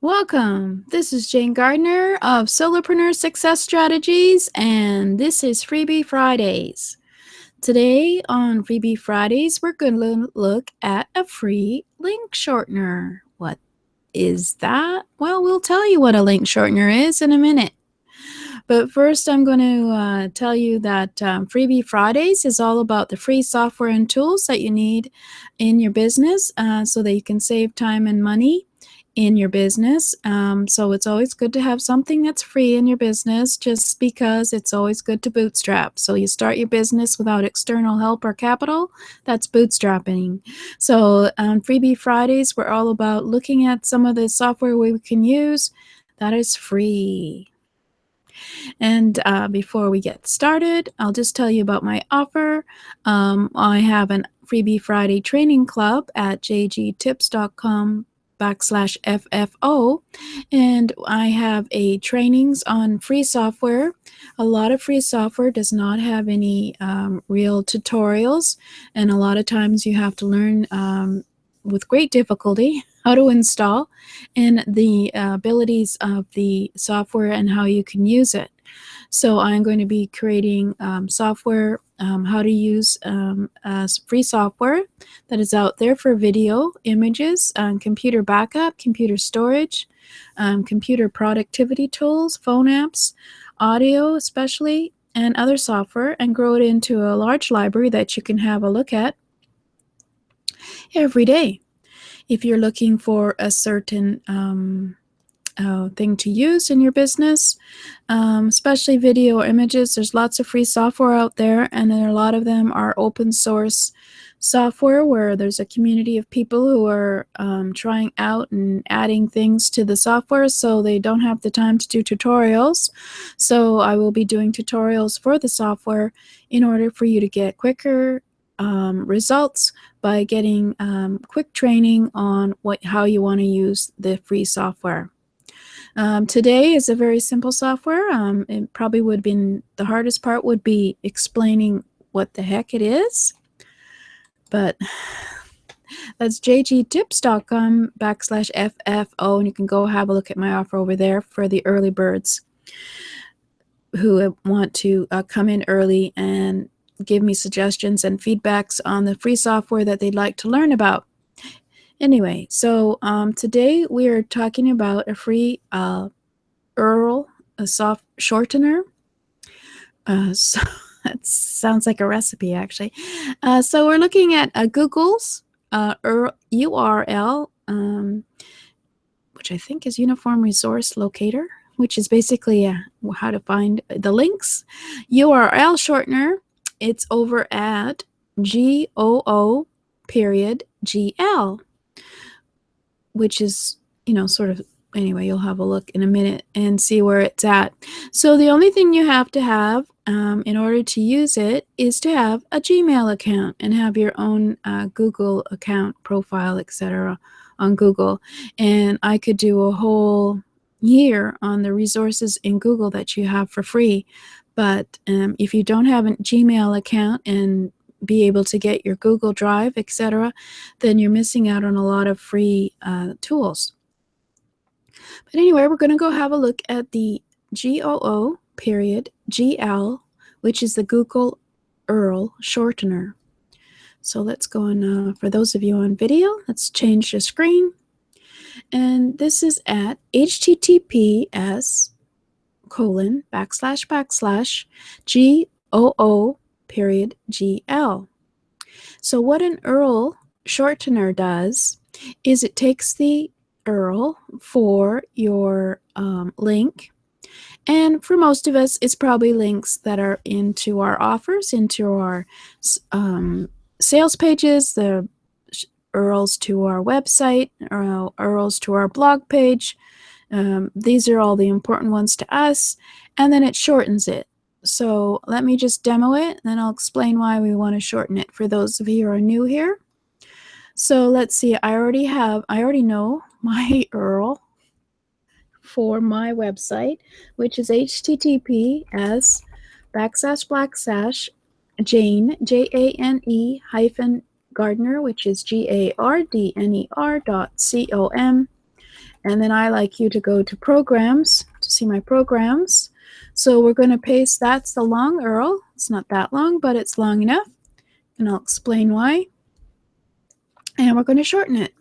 Welcome. This is Jane Gardner of Solopreneur Success Strategies, and this is Freebie Fridays. Today on Freebie Fridays, we're going to look at a free link shortener. What is that? Well, we'll tell you what a link shortener is in a minute. But first, I'm going to tell you that Freebie Fridays is all about the free software and tools that you need in your business so that you can save time and money in your business. So it's always good to have something that's free in your business, just because it's always good to bootstrap. So you start your business without external help or capital, that's bootstrapping. So on Freebie Fridays, we're all about looking at some of the software we can use that is free. And before we get started, I'll just tell you about my offer. I have an Freebie Friday training club at jgtips.com/FFO, and I have a trainings on free software. A lot of free software does not have any real tutorials, and a lot of times you have to learn with great difficulty how to install and the abilities of the software and how you can use it. So I'm going to be creating software, how to use free software that is out there for video, images, computer backup, computer storage, computer productivity tools, phone apps, audio especially, and other software, and grow it into a large library that you can have a look at every day. If you're looking for a certain thing to use in your business, especially video or images, there's lots of free software out there, and a lot of them are open source software where there's a community of people who are trying out and adding things to the software, so they don't have the time to do tutorials. So I will be doing tutorials for the software in order for you to get quicker results by getting quick training on how you want to use the free software. Today is a very simple software. It probably would have been the hardest part would be explaining what the heck it is, but that's jgtips.com/FFO, and you can go have a look at my offer over there for the early birds who want to come in early and give me suggestions and feedbacks on the free software that they'd like to learn about. Anyway, so today we are talking about a free URL, a soft shortener. So that sounds like a recipe, actually. So we're looking at Google's URL, which I think is Uniform Resource Locator, which is basically how to find the links. URL shortener, it's over at goo.gl, which is, sort of, anyway, you'll have a look in a minute and see where it's at. So the only thing you have to have in order to use it is to have a Gmail account and have your own Google account, profile, etc. on Google. And I could do a whole year on the resources in Google that you have for free. But if you don't have a Gmail account and be able to get your Google Drive, etc., then you're missing out on a lot of free tools. But anyway, we're going to go have a look at the goo.gl, which is the Google URL shortener. So let's go on, for those of you on video, let's change the screen. And this is at https://goo.gl. So what an URL shortener does is it takes the URL for your link, and for most of us it's probably links that are into our offers, into our sales pages, the URLs to our website, or URLs to our blog page. These are all the important ones to us, and then it shortens it. So let me just demo it, and then I'll explain why we want to shorten it for those of you who are new here. So let's see, I already know my URL for my website, which is https://Jane, Jane hyphen Gardner, which is GARDNER.com. And then I like you to go to programs to see my programs. So we're going to paste, that's the long URL. It's not that long, but it's long enough. And I'll explain why. And we're going to shorten it.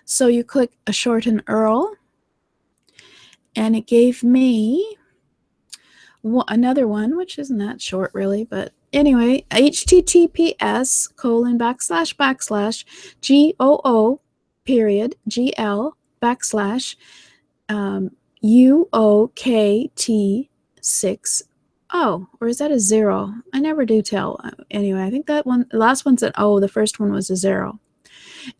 So you click a shorten URL. And it gave me another one, which isn't that short really, but anyway, https://goo.gl UOKT60. Or is that a 0? I never do tell. Anyway, I think that one, the last one's an O, the first one was a 0.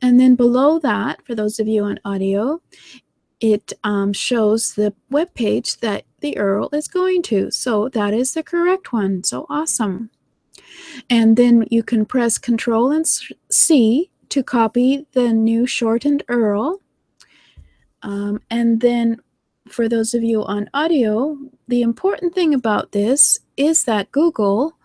And then below that, for those of you on audio, it shows the web page that the URL is going to. So that is the correct one. So awesome. And then you can press Control and C to copy the new shortened URL. And then for those of you on audio, the important thing about this is that Google,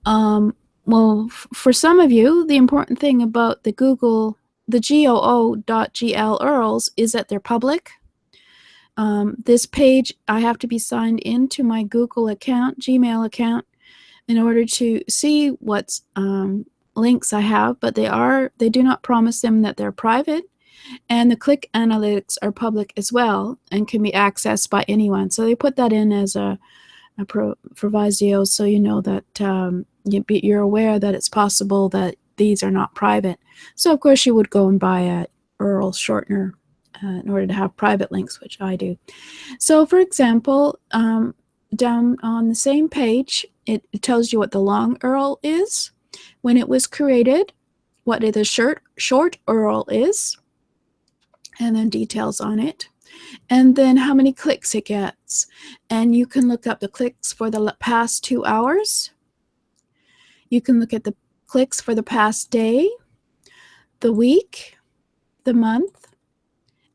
well, for some of you, the important thing about the goo.gl URLs is that they're public. This page, I have to be signed into my Google account, Gmail account, in order to see what links I have, but they do not promise them that they're private. And the click analytics are public as well and can be accessed by anyone. So they put that in as a proviso, so you know that you're aware that it's possible that these are not private. So of course you would go and buy a URL shortener in order to have private links, which I do. So for example, down on the same page, it tells you what the long URL is, when it was created, what the short URL is, and then details on it, and then how many clicks it gets. And you can look up the clicks for the past 2 hours. You can look at the clicks for the past day, the week, the month,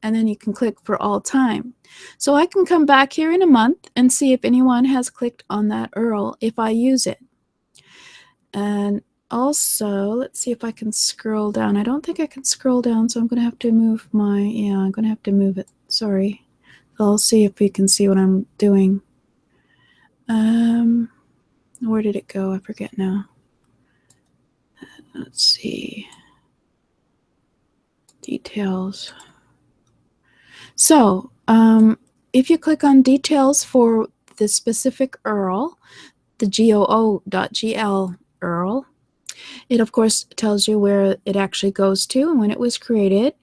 and then you can click for all time. So I can come back here in a month and see if anyone has clicked on that URL if I use it. And also, let's see if I can scroll down. I don't think I can scroll down, so I'm going to have to move I'm going to have to move it. Sorry. I'll see if we can see what I'm doing. Where did it go? I forget now. Let's see. Details. So, if you click on details for the specific URL, the goo.gl URL, it of course tells you where it actually goes to and when it was created,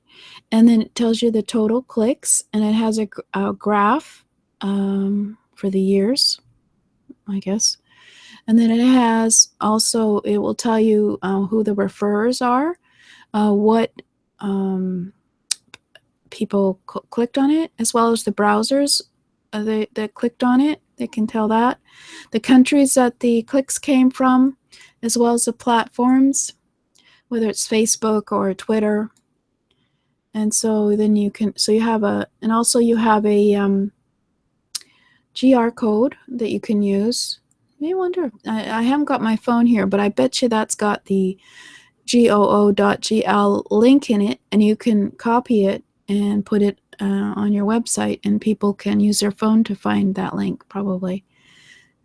and then it tells you the total clicks, and it has a graph for the years, I guess. And then it has also, it will tell you who the referrers are, what people clicked on it, as well as the browsers that clicked on it. They can tell that. The countries that the clicks came from, as well as the platforms, whether it's Facebook or Twitter. And so then you can, so you have a, and also you have a GR code that you can use. You may wonder, I haven't got my phone here, but I bet you that's got the goo.gl link in it, and you can copy it and put it on your website, and people can use their phone to find that link probably.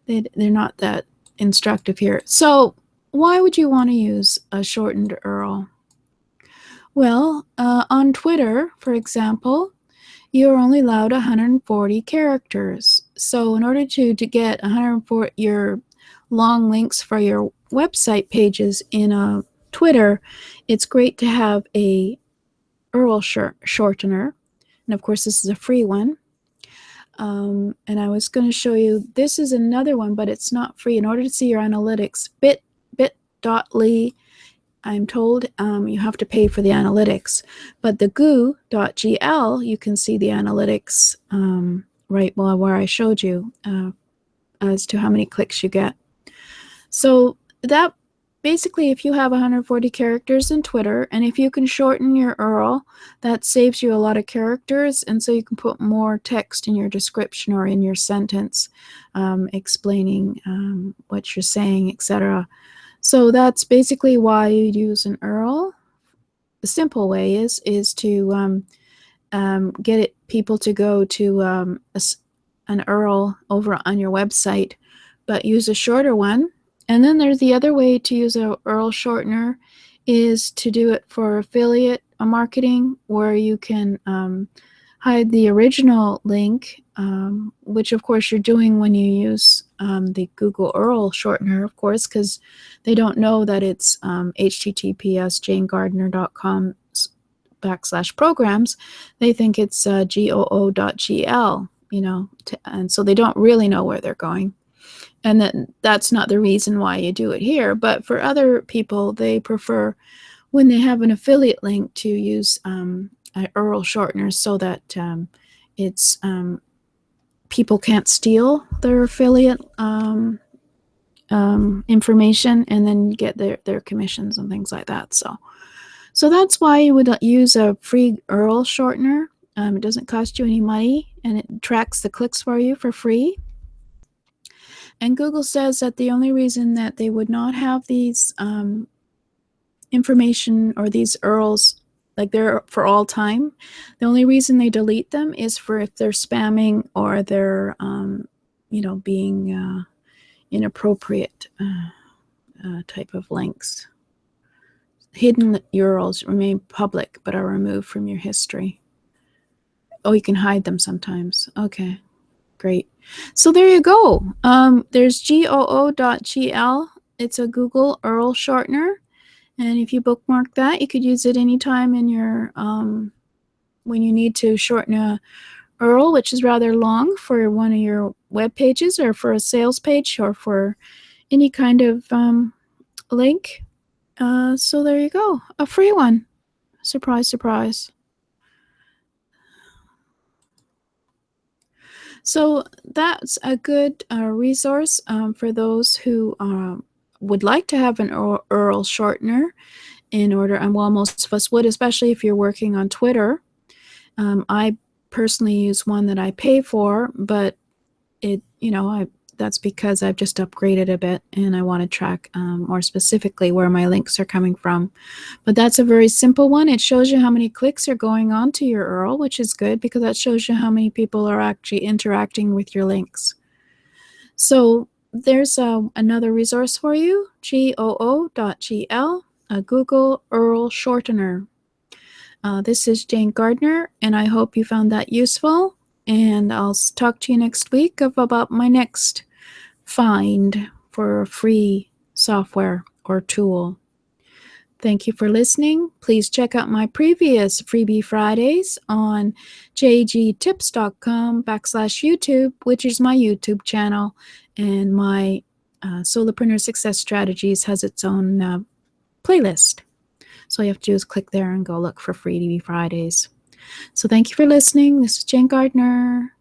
They're not that instructive here. So why would you want to use a shortened URL? Well, on Twitter, for example, you're only allowed 140 characters. So in order to get 140 your long links for your website pages in Twitter, it's great to have a URL shortener. And of course, this is a free one. And I was going to show you, this is another one, but it's not free. In order to see your analytics, bit.ly, I'm told you have to pay for the analytics. But the goo.gl, you can see the analytics right where I showed you as to how many clicks you get. So that basically, if you have 140 characters in Twitter, and if you can shorten your URL, that saves you a lot of characters, and so you can put more text in your description or in your sentence explaining what you're saying, etc. So that's basically why you'd use an URL. The simple way is to get people to go to an URL over on your website, but use a shorter one. And then there's the other way to use a URL shortener is to do it for affiliate marketing, where you can hide the original link, which of course you're doing when you use the Google URL shortener, of course, because they don't know that it's https://janegardner.com/programs. They think it's goo.gl, and so they don't really know where they're going. And that's not the reason why you do it here. But for other people, they prefer, when they have an affiliate link, to use a URL shortener so that it's people can't steal their affiliate information and then get their commissions and things like that. So that's why you would use a free URL shortener. It doesn't cost you any money, and it tracks the clicks for you for free. And Google says that the only reason that they would not have these information or these URLs, like they're for all time, the only reason they delete them is for if they're spamming or they're, being inappropriate type of links. Hidden URLs remain public but are removed from your history. Oh, you can hide them sometimes. Okay. Great. So there you go. There's goo.gl. It's a Google URL shortener. And if you bookmark that, you could use it anytime in your, when you need to shorten a URL, which is rather long, for one of your web pages or for a sales page or for any kind of link. So there you go. A free one. Surprise, surprise. So that's a good resource for those who would like to have an URL shortener in order, and well, most of us would, especially if you're working on Twitter. I personally use one that I pay for, but that's because I've just upgraded a bit and I want to track more specifically where my links are coming from. But that's a very simple one. It shows you how many clicks are going on to your URL, which is good because that shows you how many people are actually interacting with your links. So there's another resource for you, goo.gl, a Google URL shortener. This is Jane Gardner, and I hope you found that useful. And I'll talk to you next week about my next find for a free software or tool. Thank you for listening. Please check out my previous Freebie Fridays on jgtips.com/YouTube, which is my YouTube channel, and my Solopreneur Success Strategies has its own playlist. So all you have to do is click there and go look for Freebie Fridays. So thank you for listening. This is Jane Gardner.